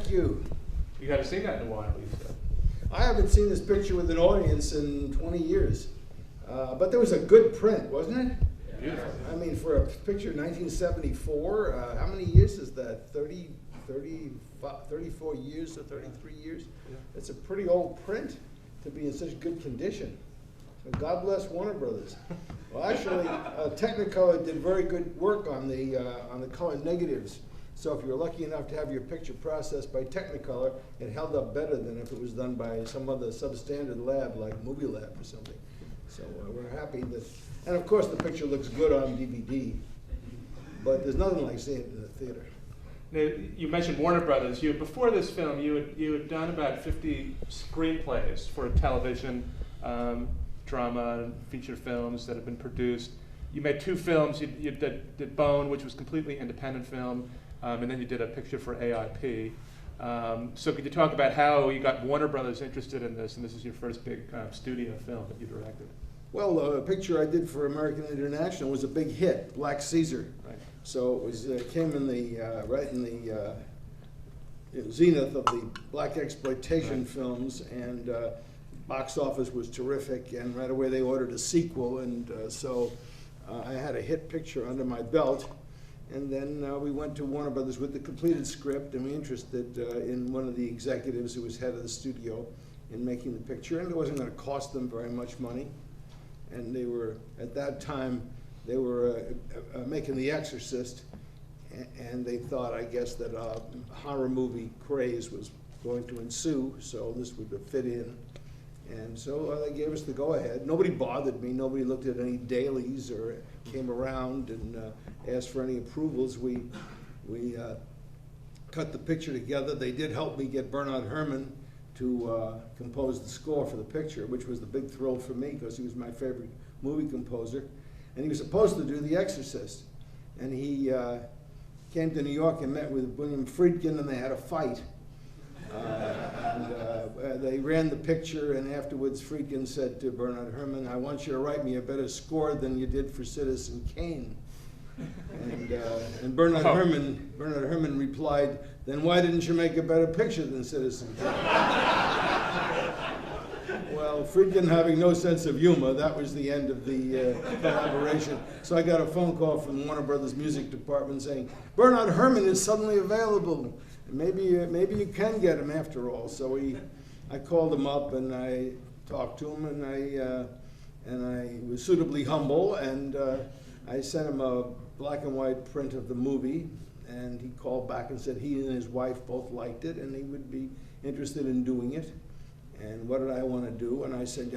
Thank you. You got to see that in a while, you said. I haven't seen this picture with an audience in 20 years. But there was a good print, wasn't it? Beautiful. I mean, for a picture 1974, how many years is that? 34 years or 33 years? Yeah. It's a pretty old print to be in such good condition. So God bless Warner Brothers. Well, actually, Technicolor did very good work on the color negatives. So if you're lucky enough to have your picture processed by Technicolor, it held up better than if it was done by some other substandard lab like Movie Lab or something. So we're happy that, and of course the picture looks good on DVD, but there's nothing like seeing it in the theater. Now, you mentioned Warner Brothers. Before this film, you had done about 50 screenplays for television, drama, and feature films that have been produced. You made 2 films. You did Bone, which was completely independent film, and then you did a picture for AIP. So could you talk about how you got Warner Brothers interested in this, and this is your first big studio film that you directed? Well, a picture I did for American International was a big hit, Black Caesar. Right. So it was came in the right in the zenith of the black exploitation films, and box office was terrific. And right away they ordered a sequel, and so I had a hit picture under my belt. And then we went to Warner Brothers with the completed script, and we interested in one of the executives who was head of the studio in making the picture, and it wasn't going to cost them very much money. And they were, at that time, they were making The Exorcist, and they thought, I guess, that horror movie craze was going to ensue, so this would fit in. And so they gave us the go-ahead. Nobody bothered me. Nobody looked at any dailies or came around and asked for any approvals. We cut the picture together. They did help me get Bernard Herrmann to compose the score for the picture, which was the big thrill for me because he was my favorite movie composer. And he was supposed to do The Exorcist. And he came to New York and met with William Friedkin, and they had a fight. They ran the picture, and afterwards Friedkin said to Bernard Herrmann, "I want you to write me a better score than you did for Citizen Kane." And Bernard Herrmann replied, "Then why didn't you make a better picture than Citizen Kane?" Well, Friedkin having no sense of humor, that was the end of the collaboration. So I got a phone call from Warner Brothers music department saying, "Bernard Herrmann is suddenly available. Maybe you can get him after all." So I called him up and I talked to him, and I was suitably humble, and I sent him a black and white print of the movie, and he called back and said he and his wife both liked it and he would be interested in doing it. And what did I want to do? And I said,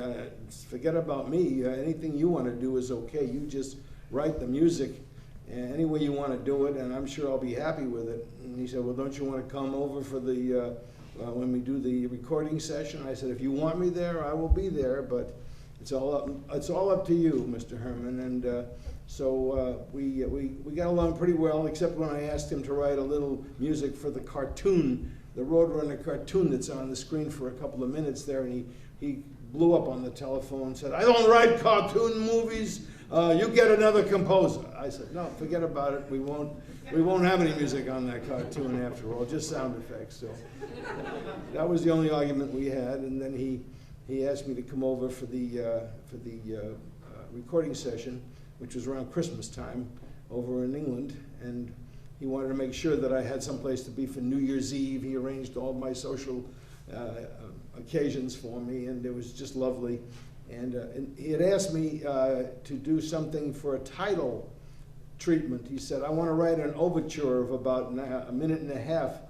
forget about me. Anything you want to do is okay. You just write the music any way you want to do it, and I'm sure I'll be happy with it. And he said, well, don't you want to come over for the when we do the recording session? I said, if you want me there, I will be there, but it's all up to you, Mr. Herrmann. And so we got along pretty well, except when I asked him to write a little music for the cartoon, the Roadrunner cartoon that's on the screen for a couple of minutes there, and he blew up on the telephone and said, "I don't write cartoon movies. You get another composer." I said, "No, forget about it. We won't have any music on that cartoon after all, just sound effects." So that was the only argument we had. And then he asked me to come over for the recording session, which was around Christmas time over in England, and he wanted to make sure that I had someplace to be for New Year's Eve. He arranged all my social occasions for me, and it was just lovely. And he had asked me to do something for a title treatment. He said, "I want to write an overture of about a minute and a half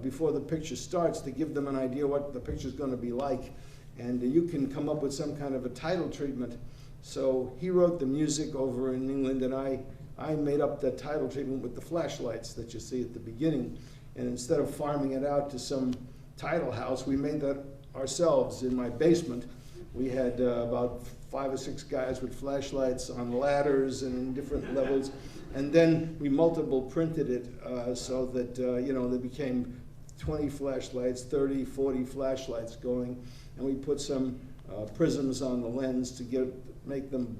before the picture starts to give them an idea what the picture's going to be like. And you can come up with some kind of a title treatment." So he wrote the music over in England, and I made up the title treatment with the flashlights that you see at the beginning. And instead of farming it out to some title house, we made that ourselves in my basement. We had about 5 or 6 guys with flashlights on ladders and in different levels. And then we multiple printed it so that there became 20 flashlights, 30, 40 flashlights going. And we put some prisms on the lens to make them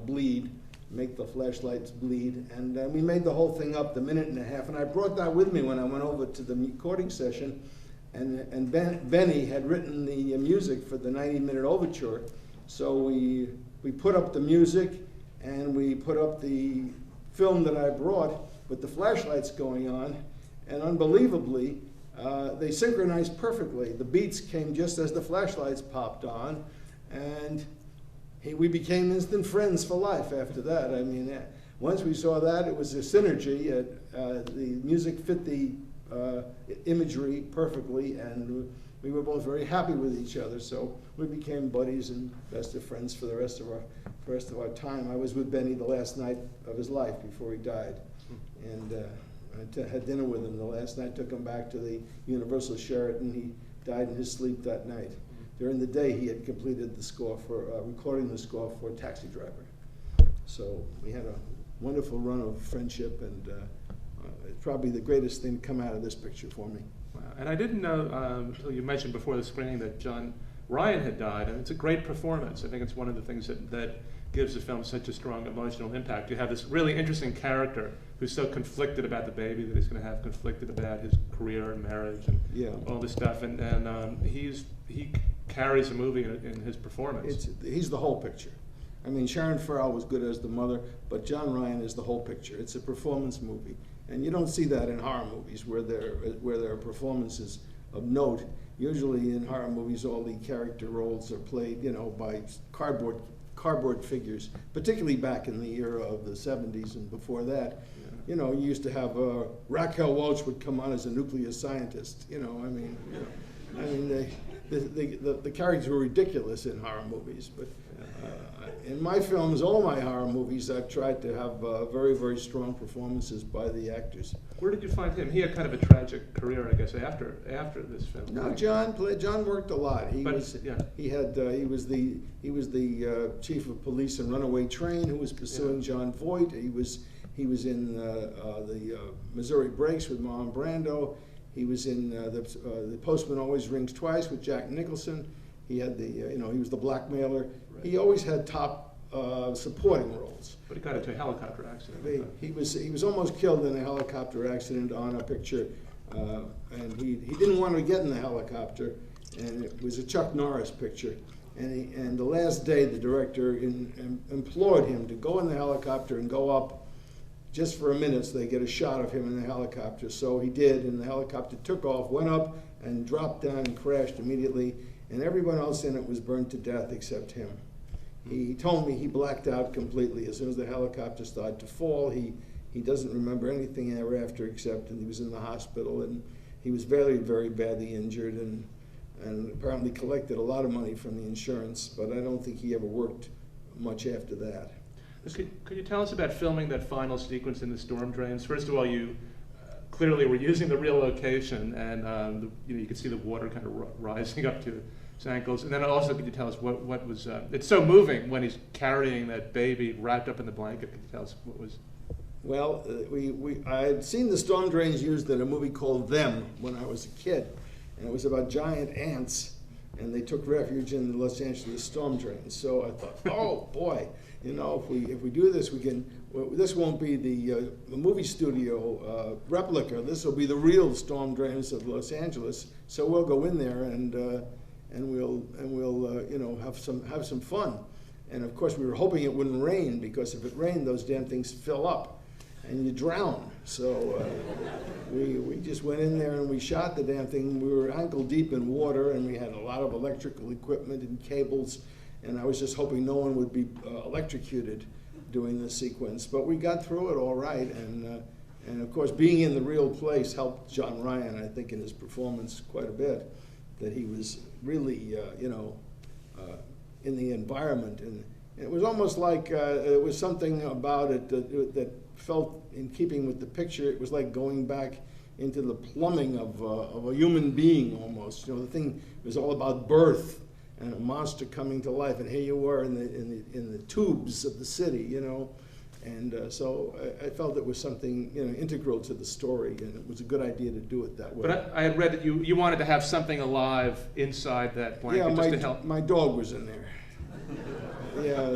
bleed. make the flashlights bleed. And we made the whole thing up, the minute and a half. And I brought that with me when I went over to the recording session. And Benny had written the music for the 90-minute overture. So we put up the music, and we put up the film that I brought with the flashlights going on. And unbelievably, they synchronized perfectly. The beats came just as the flashlights popped on. And we became instant friends for life after that. I mean, once we saw that, it was a synergy. The music fit the imagery perfectly, and we were both very happy with each other. So we became buddies and best of friends for the rest of our time. I was with Benny the last night of his life before he died, and I had dinner with him the last night. Took him back to the Universal Sheraton. He died in his sleep that night. During the day, he had completed the score for recording the score for Taxi Driver. So we had a wonderful run of friendship, and it's probably the greatest thing to come out of this picture for me. Wow. And I didn't know until you mentioned before the screening that John Ryan had died, and it's a great performance. I think it's one of the things that gives the film such a strong emotional impact. You have this really interesting character who's so conflicted about the baby that he's going to have, conflicted about his career and marriage and all this stuff, and he carries the movie in his performance. He's the whole picture. I mean, Sharon Farrell was good as the mother, but John Ryan is the whole picture. It's a performance movie, and you don't see that in horror movies where there are performances of note. Usually in horror movies, all the character roles are played, by cardboard figures, particularly back in the era of the 70s and before that. You used to have Raquel Welch would come on as a nuclear scientist. The characters were ridiculous in horror movies, but in my films, all my horror movies, I've tried to have very, very strong performances by the actors. Where did you find him? He had kind of a tragic career, I guess, after this film. No, John worked a lot. He was the chief of police in Runaway Train, who was pursuing John Voight. He was in the Missouri Breaks with Marlon Brando. He was in the Postman Always Rings Twice with Jack Nicholson. He had he was the blackmailer. Right. He always had top supporting roles. But he got into a helicopter accident. He was almost killed in a helicopter accident on a picture, and he didn't want to get in the helicopter, and it was a Chuck Norris picture. And the last day, the director implored him to go in the helicopter and go up just for a minute so they get a shot of him in the helicopter. So he did, and the helicopter took off, went up, and dropped down and crashed immediately, and everyone else in it was burned to death except him. He told me he blacked out completely. As soon as the helicopter started to fall, he doesn't remember anything thereafter except that he was in the hospital, and he was very, very badly injured, and apparently collected a lot of money from the insurance, but I don't think he ever worked much after that. Could you tell us about filming that final sequence in the storm drains? First of all, you clearly were using the real location, and you could see the water kind of rising up to his ankles. And then also, could you tell us what was? It's so moving when he's carrying that baby wrapped up in the blanket. Could you tell us what was? Well, I had seen the storm drains used in a movie called Them when I was a kid, and it was about giant ants, and they took refuge in the Los Angeles storm drains. So I thought, oh boy. If we do this, this won't be the movie studio replica. This will be the real storm drains of Los Angeles. So we'll go in there and we'll have some fun. And of course, we were hoping it wouldn't rain, because if it rained, those damn things fill up and you drown. So we just went in there and we shot the damn thing. We were ankle deep in water, and we had a lot of electrical equipment and cables. And I was just hoping no one would be electrocuted doing the sequence. But we got through it all right. And of course, being in the real place helped John Ryan, I think, in his performance quite a bit, that he was really, in the environment. And it was almost like it was something about it that felt in keeping with the picture. It was like going back into the plumbing of a human being almost. The thing was all about birth and a monster coming to life, and here you were in the tubes of the city, and so I felt it was something integral to the story, and it was a good idea to do it that way. But I had read that you wanted to have something alive inside that blanket just to help. My dog was in there. Yeah,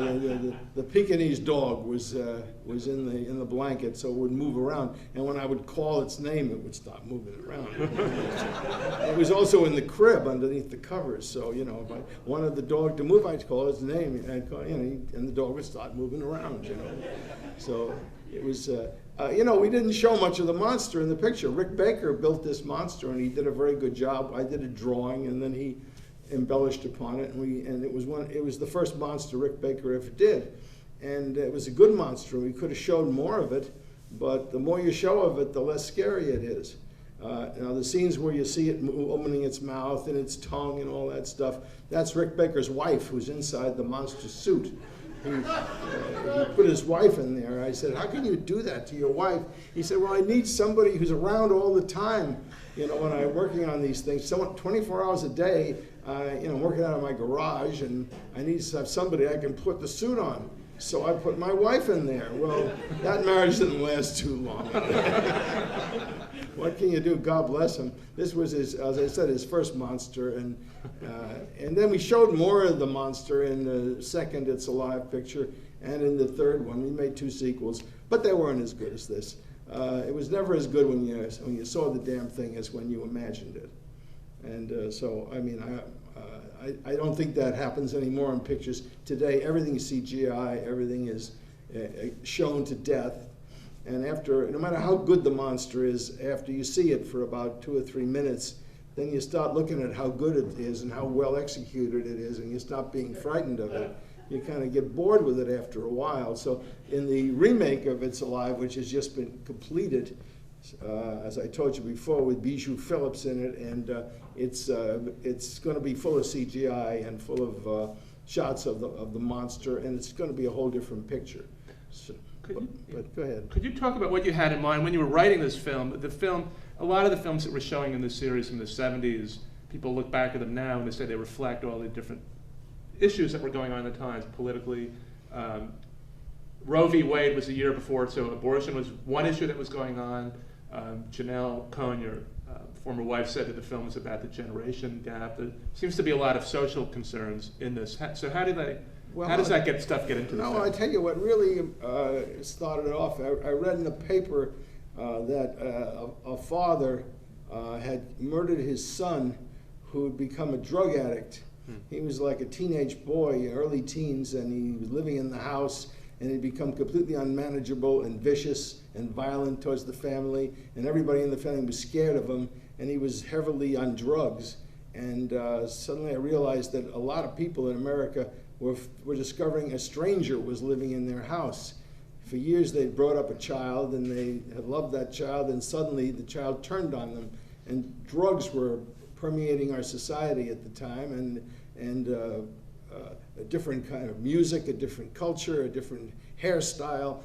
the Pekingese dog was in the blanket, so it would move around. And when I would call its name, it would stop moving around. It was also in the crib underneath the covers. So if I wanted the dog to move, I'd call its name, and I'd call, and the dog would start moving around. So it was. We didn't show much of the monster in the picture. Rick Baker built this monster, and he did a very good job. I did a drawing, and then he embellished upon it, and it was the first monster Rick Baker ever did, and it was a good monster. We could have showed more of it, but the more you show of it, the less scary it is. Now the scenes where you see it opening its mouth and its tongue and all that stuff, that's Rick Baker's wife who's inside the monster suit. He put his wife in there. I said, "How can you do that to your wife?" He said, "Well, I need somebody who's around all the time. When I'm working on these things, 24 hours a day, I'm working out of my garage, and I need to have somebody I can put the suit on." So I put my wife in there. Well, that marriage didn't last too long. What can you do? God bless him. This was as I said, his first monster, and then we showed more of the monster in the second It's Alive picture, and in the third one. We made 2 sequels, but they weren't as good as this. It was never as good when you saw the damn thing as when you imagined it. And so, I mean, I don't think that happens anymore in pictures. Today, everything is CGI, everything is shown to death. And no matter how good the monster is, after you see it for about 2 or 3 minutes, then you start looking at how good it is and how well executed it is, and you stop being frightened of it. You kind of get bored with it after a while. So in the remake of It's Alive, which has just been completed, as I told you before, with Bijou Phillips in it, and it's going to be full of CGI and full of shots of the monster, and it's going to be a whole different picture. So, but go ahead. Could you talk about what you had in mind when you were writing this film? A lot of the films that we're showing in this series from the 70s, people look back at them now and they say they reflect all the different issues that were going on at the time politically. Roe v. Wade was the year before, so abortion was one issue that was going on. Janelle Cohen, your former wife, said that the film was about the generation gap. There seems to be a lot of social concerns in this. So how does that stuff get into the film? I tell you what really started off. I read in the paper that a father had murdered his son who had become a drug addict. He was like a teenage boy, early teens, and he was living in the house, and he'd become completely unmanageable and vicious and violent towards the family, and everybody in the family was scared of him, and he was heavily on drugs. And suddenly I realized that a lot of people in America were discovering a stranger was living in their house. For years they'd brought up a child, and they had loved that child, and suddenly the child turned on them, and drugs were permeating our society at the time, and a different kind of music, a different culture, a different hairstyle.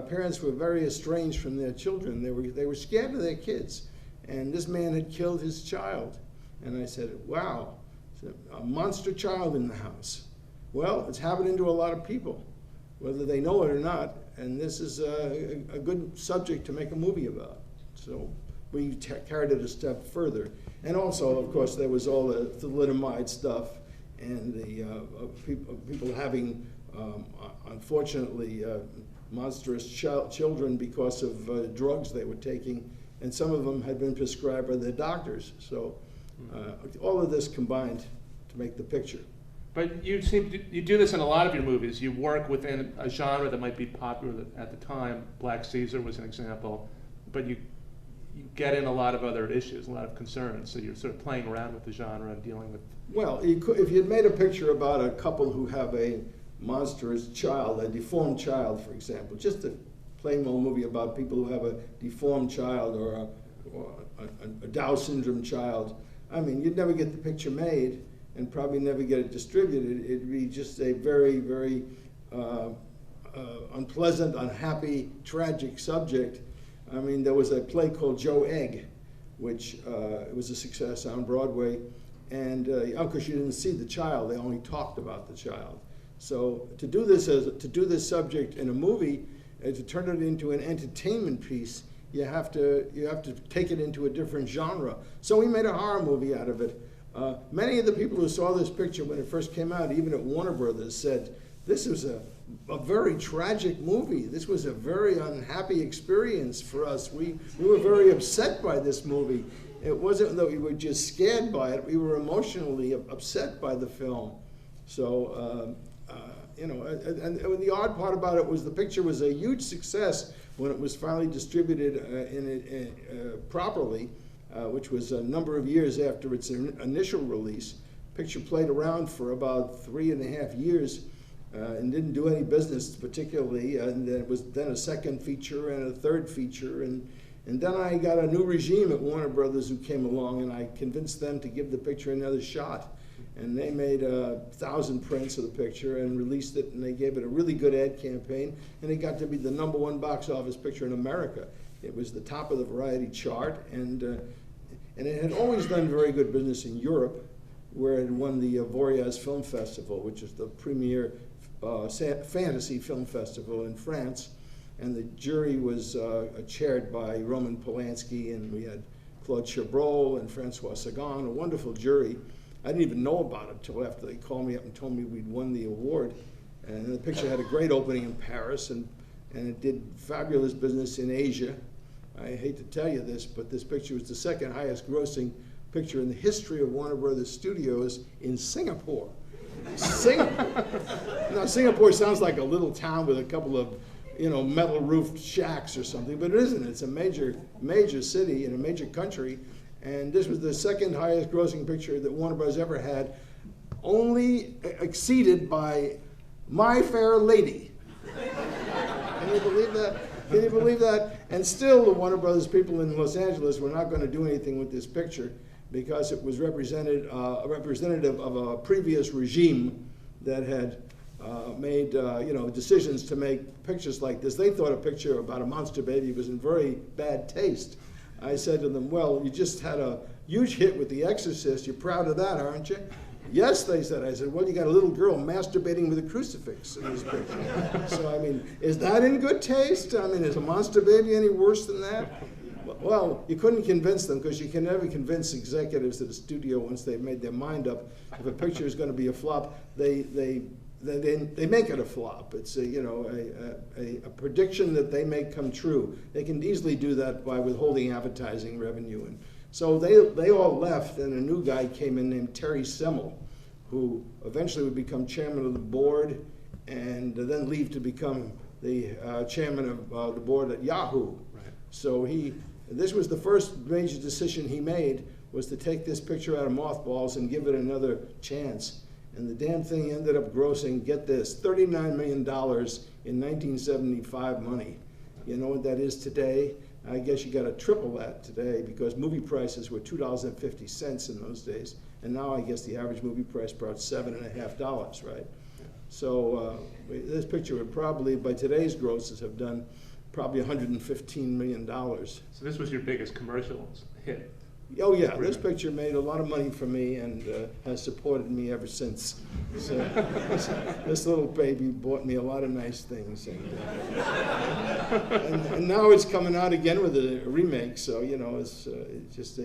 Parents were very estranged from their children. They were scared of their kids, and this man had killed his child. And I said, wow, a monster child in the house. Well, it's happening to a lot of people, whether they know it or not, and this is a good subject to make a movie about. So we carried it a step further. And also, of course, there was all the thalidomide stuff, and the people having, unfortunately, monstrous children because of drugs they were taking, and some of them had been prescribed by their doctors. So all of this combined to make the picture. But you do this in a lot of your movies. You work within a genre that might be popular at the time. Black Caesar was an example, but you get in a lot of other issues, a lot of concerns. So you're sort of playing around with the genre and dealing with. Well, if you'd made a picture about a couple who have a monstrous child, a deformed child, for example, just a plain old movie about people who have a deformed child or a Down syndrome child, I mean, you'd never get the picture made and probably never get it distributed. It'd be just a very, very unpleasant, unhappy, tragic subject. I mean, there was a play called Joe Egg, which it was a success on Broadway, and because you didn't see the child, they only talked about the child. So to do this subject in a movie, to turn it into an entertainment piece, you have to take it into a different genre. So we made a horror movie out of it. Many of the people who saw this picture when it first came out, even at Warner Brothers, said this was a very tragic movie. This was a very unhappy experience for us. We were very upset by this movie. It wasn't that we were just scared by it. We were emotionally upset by the film. So, you know, and the odd part about it was the picture was a huge success when it was finally distributed properly, which was a number of years after its initial release. Picture played around for about 3.5 years and didn't do any business particularly, and it was then a second feature and a third feature, and then I got a new regime at Warner Brothers who came along, and I convinced them to give the picture another shot. And they made 1,000 prints of the picture and released it, and they gave it a really good ad campaign, and it got to be the #1 box office picture in America. It was the top of the variety chart, and it had always done very good business in Europe, where it won the Voriaz Film Festival, which is the premier fantasy film festival in France. And the jury was chaired by Roman Polanski, and we had Claude Chabrol and Francois Sagan, a wonderful jury. I didn't even know about it until after they called me up and told me we'd won the award. And the picture had a great opening in Paris, and it did fabulous business in Asia. I hate to tell you this, but this picture was the second highest grossing picture in the history of Warner Brothers Studios in Singapore. Singapore. Now, Singapore sounds like a little town with a couple of, you know, metal roofed shacks or something, but it isn't. It's a major city in a major country. And this was the second highest grossing picture that Warner Bros. Ever had, only exceeded by My Fair Lady. Can you believe that? Can you believe that? And still the Warner Brothers people in Los Angeles were not going to do anything with this picture because it was representative of a previous regime that had made you know, decisions to make pictures like this. They thought a picture about a monster baby was in very bad taste. I said to them, well, you just had a huge hit with The Exorcist. You're proud of that, aren't you? Yes, they said. I said, well, you got a little girl masturbating with a crucifix in this picture. So, I mean, is that in good taste? I mean, is a monster baby any worse than that? Well, you couldn't convince them because you can never convince executives at a studio once they've made their mind up. If a picture is going to be a flop, they make it a flop. It's a, you know, a prediction that they make come true. They can easily do that by withholding advertising revenue. And so they all left, and a new guy came in named Terry Semel, who eventually would become chairman of the board and then leave to become the chairman of the board at Yahoo. Right. So this was the first major decision he made, was to take this picture out of mothballs and give it another chance. And the damn thing ended up grossing, get this, $39 million in 1975 money. You know what that is today? I guess you got to triple that today because movie prices were $2.50 in those days. And now I guess the average movie price is about $7.50, right? So this picture would probably, by today's grosses, have done probably $115 million. So this was your biggest commercial hit? Oh yeah, this picture made a lot of money for me and has supported me ever since. So this little baby bought me a lot of nice things, and now it's coming out again with a remake. So you know, it just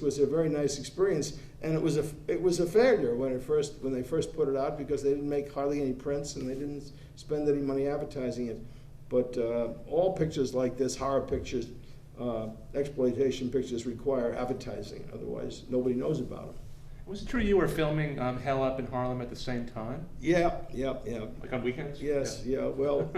was a very nice experience, and it was a failure when they first put it out because they didn't make hardly any prints and they didn't spend any money advertising it. But all pictures like this, horror pictures, exploitation pictures, require advertising. Otherwise, nobody knows about them. Was it true you were filming Hell Up in Harlem at the same time? Yeah. Like on weekends? Yes, yeah. Well,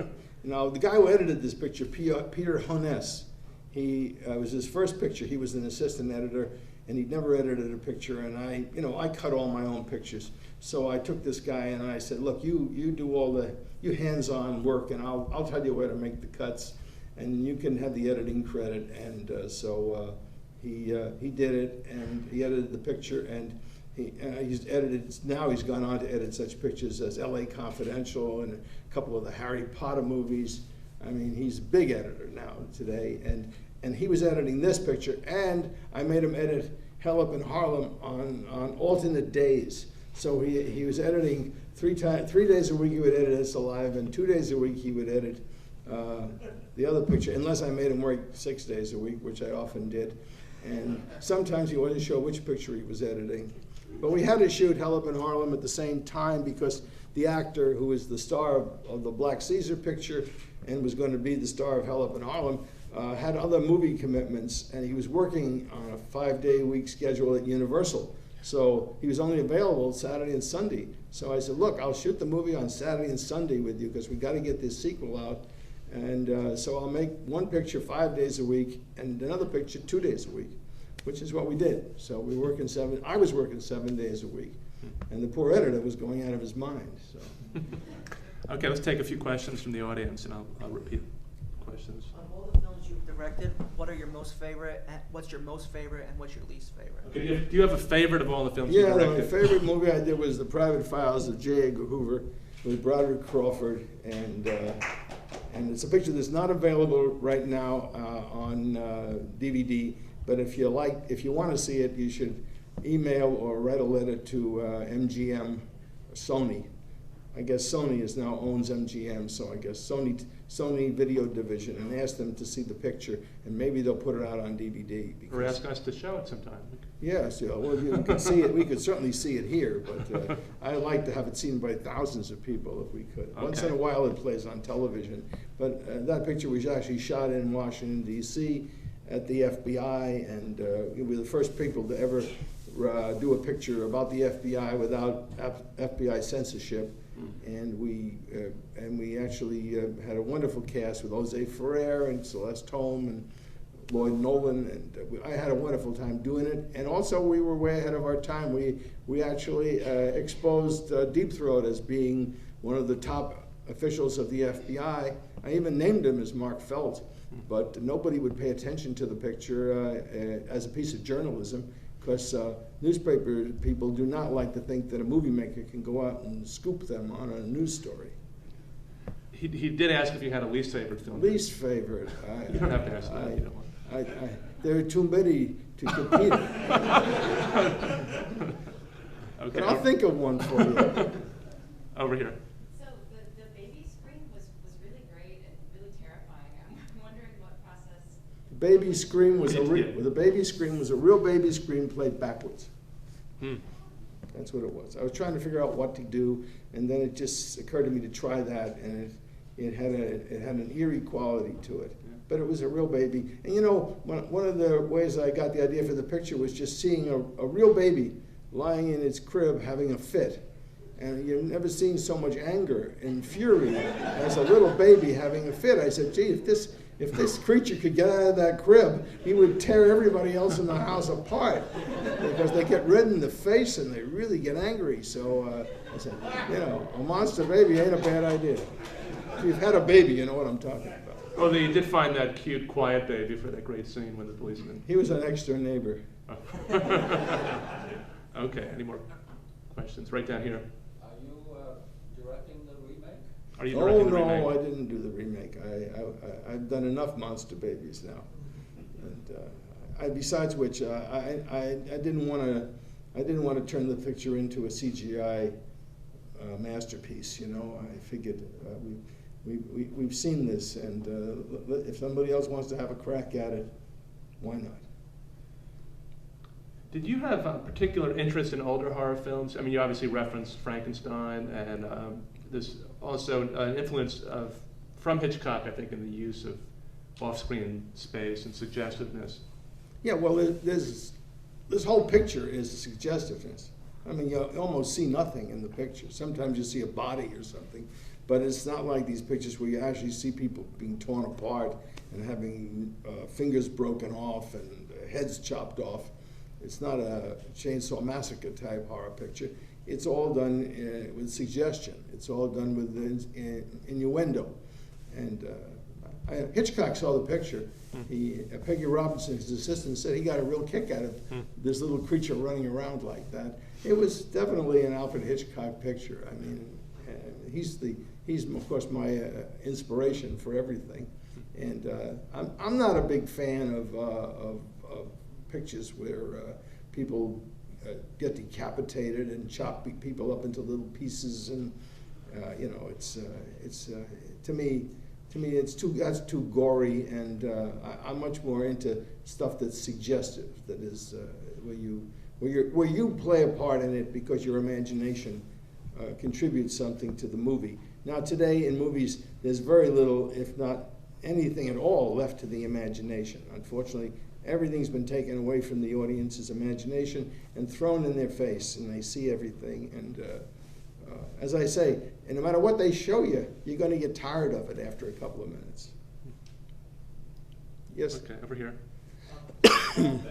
now the guy who edited this picture, Peter Honess, it was his first picture. He was an assistant editor, and he'd never edited a picture. And I cut all my own pictures. So I took this guy and I said, look, you do all you hands-on work, and I'll tell you where to make the cuts, and you can have the editing credit. And so he did it, and he edited the picture, and he's edited. Now he's gone on to edit such pictures as L.A. Confidential and a couple of the Harry Potter movies. I mean, he's a big editor now today, and he was editing this picture, and I made him edit Hell Up in Harlem on alternate days. So he was editing 3 days a week he would edit It's Alive, and 2 days a week he would edit the other picture, unless I made him work 6 days a week, which I often did. And sometimes he wasn't sure which picture he was editing. But we had to shoot Hell Up in Harlem at the same time because the actor who was the star of the Black Caesar picture and was going to be the star of Hell Up in Harlem, had other movie commitments, and he was working on a 5-day-a-week schedule at Universal. So he was only available Saturday and Sunday. So I said, look, I'll shoot the movie on Saturday and Sunday with you because we got to get this sequel out. And so I'll make one picture 5 days a week and another picture 2 days a week, which is what we did. So I was working 7 days a week, and the poor editor was going out of his mind. So. Okay, let's take a few questions from the audience, and I'll repeat questions. Of all the films you've directed, what are your most favorite? What's your most favorite, and what's your least favorite? Okay, do you have a favorite of all the films you directed? Yeah, my favorite movie I did was The Private Files of J. Edgar Hoover with Broderick Crawford, and it's a picture that's not available right now on DVD. But if you want to see it, you should email or write a letter to MGM, Sony. I guess Sony now owns MGM, so I guess Sony Video Division, and ask them to see the picture, and maybe they'll put it out on DVD. Or ask us to show it sometime. Yes, yeah, well, you can see it. We could certainly see it here, but I'd like to have it seen by thousands of people if we could. Okay. Once in a while it plays on television, but that picture was actually shot in Washington, D.C. at the FBI, and we were the first people to ever do a picture about the FBI without FBI censorship. And we actually had a wonderful cast with Jose Ferrer and Celeste Holm and Lloyd Nolan, and I had a wonderful time doing it. And also we were way ahead of our time. We actually exposed Deep Throat as being one of the top officials of the FBI. I even named him as Mark Felt, but nobody would pay attention to the picture as a piece of journalism, because newspaper people do not like to think that a movie maker can go out and scoop them on a news story. He did ask if you had a least favorite film. Least favorite? You don't have to ask that. You don't want. There are too many to compete. Okay. But I'll think of one for you. Over here. So the baby scream was really great and really terrifying. I'm wondering what process. The baby scream was a real baby scream played backwards. That's what it was. I was trying to figure out what to do, and then it just occurred to me to try that, and it had an eerie quality to it. But it was a real baby. And you know, one of the ways I got the idea for the picture was just seeing a real baby lying in its crib having a fit. And you've never seen so much anger and fury as a little baby having a fit. I said, gee, if this creature could get out of that crib, he would tear everybody else in the house apart, because they get red in the face and they really get angry. So I said, you know, a monster baby ain't a bad idea. If you've had a baby, you know what I'm talking about. Oh, they did find that cute, quiet baby for that great scene with the policeman. He was an extra neighbor. Oh. Okay, any more questions? Right down here. Are you directing the remake? Are you directing the remake? No, I didn't do the remake. I've done enough monster babies now. And besides which, I didn't want to turn the picture into a CGI masterpiece. You know, I figured we've seen this, and if somebody else wants to have a crack at it, why not? Did you have a particular interest in older horror films? I mean, you obviously referenced Frankenstein, and there's also an influence from Hitchcock, I think, in the use of off-screen space and suggestiveness. Yeah, well, this whole picture is suggestiveness. I mean, you almost see nothing in the picture. Sometimes you see a body or something, but it's not like these pictures where you actually see people being torn apart and having fingers broken off and heads chopped off. It's not a Chainsaw Massacre type horror picture. It's all done with suggestion. It's all done with innuendo. And Hitchcock saw the picture. Peggy Robinson, his assistant, said he got a real kick out of this little creature running around like that. It was definitely an Alfred Hitchcock picture. I mean, he's of course my inspiration for everything. And I'm not a big fan of pictures where people get decapitated and chop people up into little pieces, and you know, it's to me that's too gory, and I'm much more into stuff that's suggestive, that is where you play a part in it because your imagination contribute something to the movie. Now today in movies, there's very little, if not anything at all, left to the imagination. Unfortunately, everything's been taken away from the audience's imagination and thrown in their face, and they see everything. And as I say, and no matter what they show you, you're going to get tired of it after a couple of minutes. Yes? Okay, over here. I'm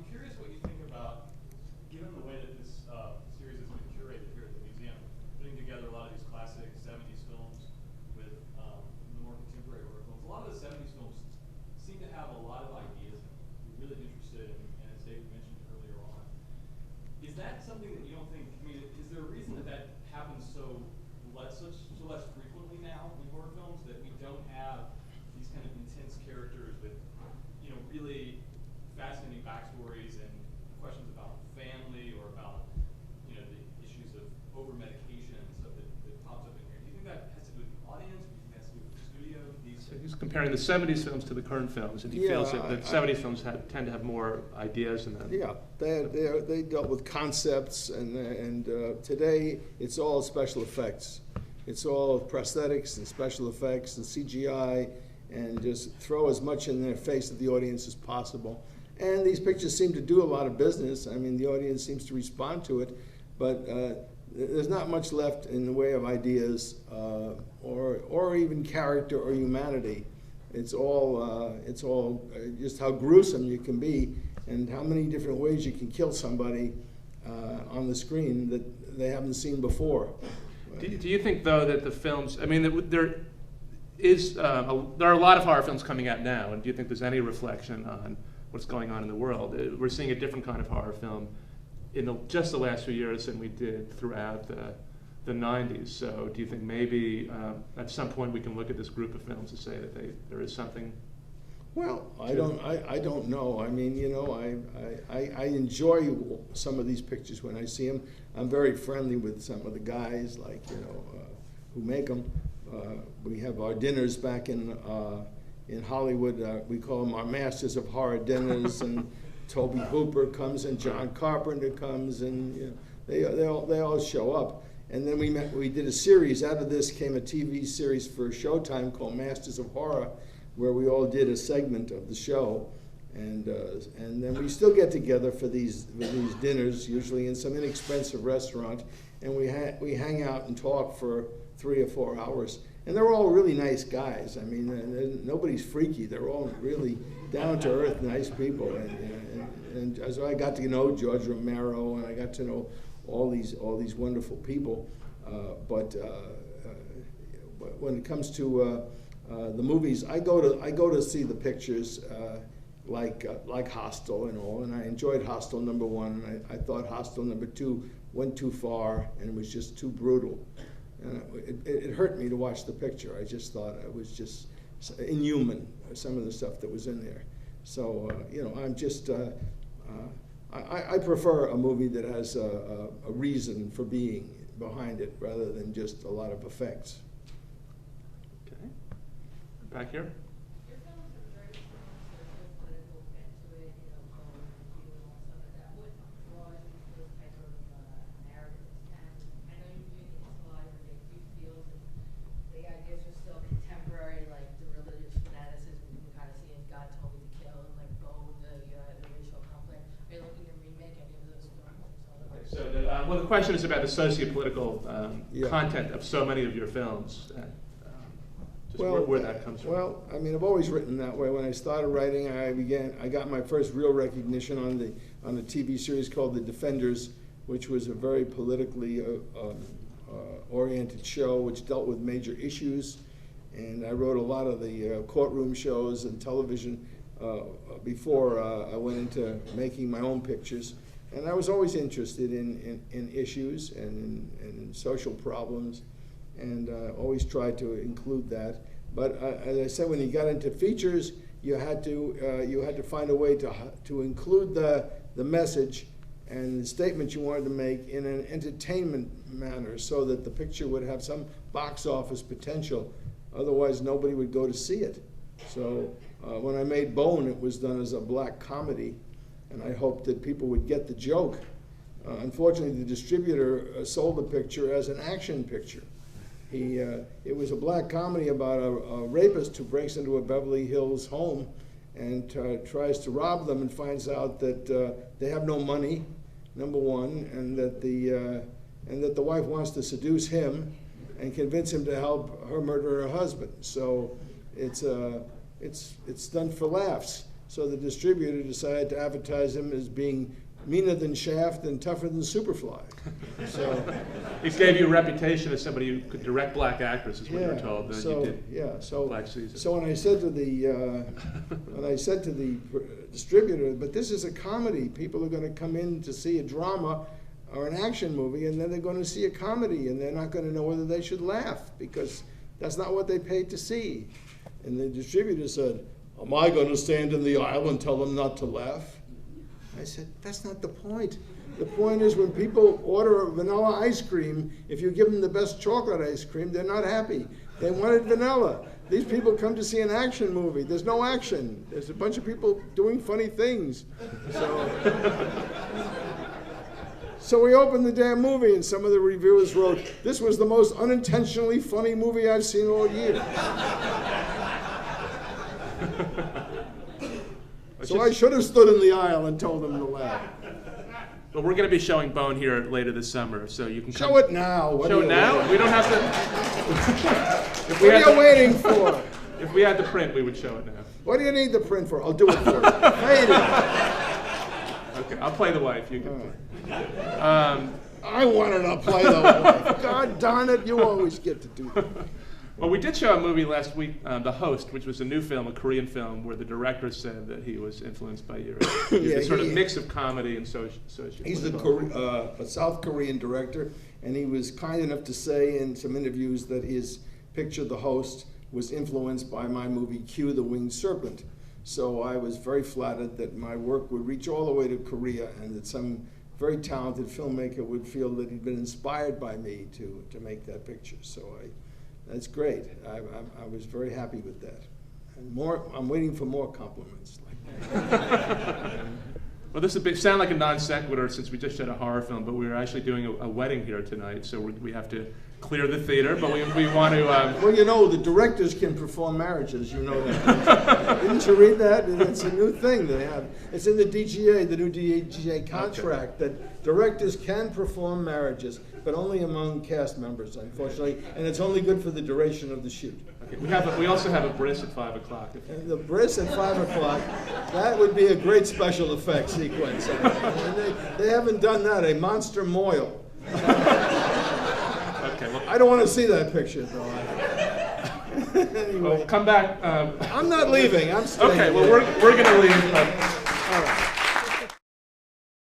curious what you think about, given the way that this series has been curated here at the museum, putting together a lot of these classic 70s films with the more contemporary horror films. A lot of the 70s films seem to have a lot of ideas and we're really interested in, and as David mentioned earlier on. Is that something that you don't think, I mean, is there a reason that that happens so less frequently now in horror films, that we don't have these kind of intense characters with, you know, really fascinating backstories and questions about family or about, you know, the issues of over-medication and stuff that pops up in here? Do you think that has to do with the audience? Do you think that has to do with the studio? So he's comparing the 70s films to the current films, and he feels that the 70s films tend to have more ideas in them. Yeah, they dealt with concepts, and today it's all special effects. It's all prosthetics and special effects and CGI, and just throw as much in their face of the audience as possible. And these pictures seem to do a lot of business. I mean, the audience seems to respond to it, but there's not much left in the way of ideas or even character or humanity. It's all just how gruesome you can be and how many different ways you can kill somebody on the screen that they haven't seen before. Do you think, though, that the films, I mean, there are a lot of horror films coming out now, and do you think there's any reflection on what's going on in the world? We're seeing a different kind of horror film in just the last few years than we did throughout the 90s. So do you think maybe at some point we can look at this group of films and say that there is something? Well, I don't know. I mean, you know, I enjoy some of these pictures when I see them. I'm very friendly with some of the guys, like, you know, who make them. We have our dinners back in Hollywood. We call them our Masters of Horror dinners, and Toby Hooper comes and John Carpenter comes, and you know, they all show up. And then we did a series. Out of this came a TV series for Showtime called Masters of Horror, where we all did a segment of the show, and then we still get together for these dinners, usually in some inexpensive restaurant, and we hang out and talk for 3 or 4 hours. And they're all really nice guys. I mean, nobody's freaky. They're all really down-to-earth, nice people. And so I got to know George Romero, and I got to know all these wonderful people. But when it comes to the movies, I go to see the pictures like Hostel and all, and I enjoyed Hostel #1, and I thought Hostel #2 went too far and it was just too brutal. And it hurt me to watch the picture. I just thought it was just inhuman, some of the stuff that was in there. So, you know, I'm just, I prefer a movie that has a reason for being behind it rather than just a lot of effects. Okay. Back here. Your films have a very strong social political bent to it, you know, Cohen and Cohen and stuff like that. What draws you to those type of narratives? And I know you're doing it a lot of big fields, and the ideas are still contemporary, like the religious fanaticism you can kind of see in God Told Me to Kill, and like Gold, the racial conflict. Are you looking to remake any of those films? So well, the question is about the socio-political content of so many of your films. Where that comes from. Well, I mean, I've always written that way. When I started writing, I got my first real recognition on the TV series called The Defenders, which was a very politically oriented show which dealt with major issues. And I wrote a lot of the courtroom shows and television before I went into making my own pictures. And I was always interested in issues and in social problems, and always tried to include that. But as I said, when you got into features, you had to find a way to include the message and the statement you wanted to make in an entertainment manner, so that the picture would have some box office potential. Otherwise, nobody would go to see it. So when I made Bone, it was done as a black comedy, and I hoped that people would get the joke. Unfortunately, the distributor sold the picture as an action picture. It was a black comedy about a rapist who breaks into a Beverly Hills home and tries to rob them and finds out that they have no money, number one, and that the wife wants to seduce him and convince him to help her murder her husband. So it's done for laughs. So the distributor decided to advertise him as being meaner than Shaft and tougher than Superfly. So It gave you a reputation as somebody who could direct black actresses when you were told that you did so Black Caesar. So when I said to the distributor, but this is a comedy, people are going to come in to see a drama or an action movie, and then they're going to see a comedy, and they're not going to know whether they should laugh because that's not what they paid to see. And the distributor said, "Am I going to stand in the aisle and tell them not to laugh?" I said, "That's not the point. The point is when people order a vanilla ice cream, if you give them the best chocolate ice cream, they're not happy. They wanted vanilla. These people come to see an action movie. There's no action. There's a bunch of people doing funny things." So we opened the damn movie, and some of the reviewers wrote, "This was the most unintentionally funny movie I've seen all year." So I should have stood in the aisle and told them to laugh. But we're going to be showing Bone here later this summer, so you can Show it now. Show it now? We don't have to. What are you waiting for? If we had the print, we would show it now. What do you need the print for? I'll do it for you. Fade it. Okay, I'll play the wife. You can play. I wanted to play the wife. God darn it, you always get to do that. Well, we did show a movie last week, The Host, which was a new film, a Korean film, where the director said that he was influenced by you. It's a sort of mix of comedy and social. He's a South Korean director, and he was kind enough to say in some interviews that his picture, The Host, was influenced by my movie Q, the Winged Serpent. So I was very flattered that my work would reach all the way to Korea and that some very talented filmmaker would feel that he'd been inspired by me to make that picture. So that's great. I was very happy with that. And I'm waiting for more compliments like that. Well, this would sound like a non sequitur since we just showed a horror film, but we're actually doing a wedding here tonight, so we have to clear the theater, but we want to... Well, you know, the directors can perform marriages, you know that. Didn't you read that? It's a new thing they have. It's in the DGA, the new DGA contract, that directors can perform marriages, but only among cast members, unfortunately, and it's only good for the duration of the shoot. Okay. We also have a bris at 5 o'clock. And the bris at 5 o'clock, that would be a great special effects sequence. They haven't done that, a monster moil. Okay, well, I don't want to see that picture, though. Anyway. Well, come back. I'm not leaving. I'm staying. Okay, well, we're going to leave.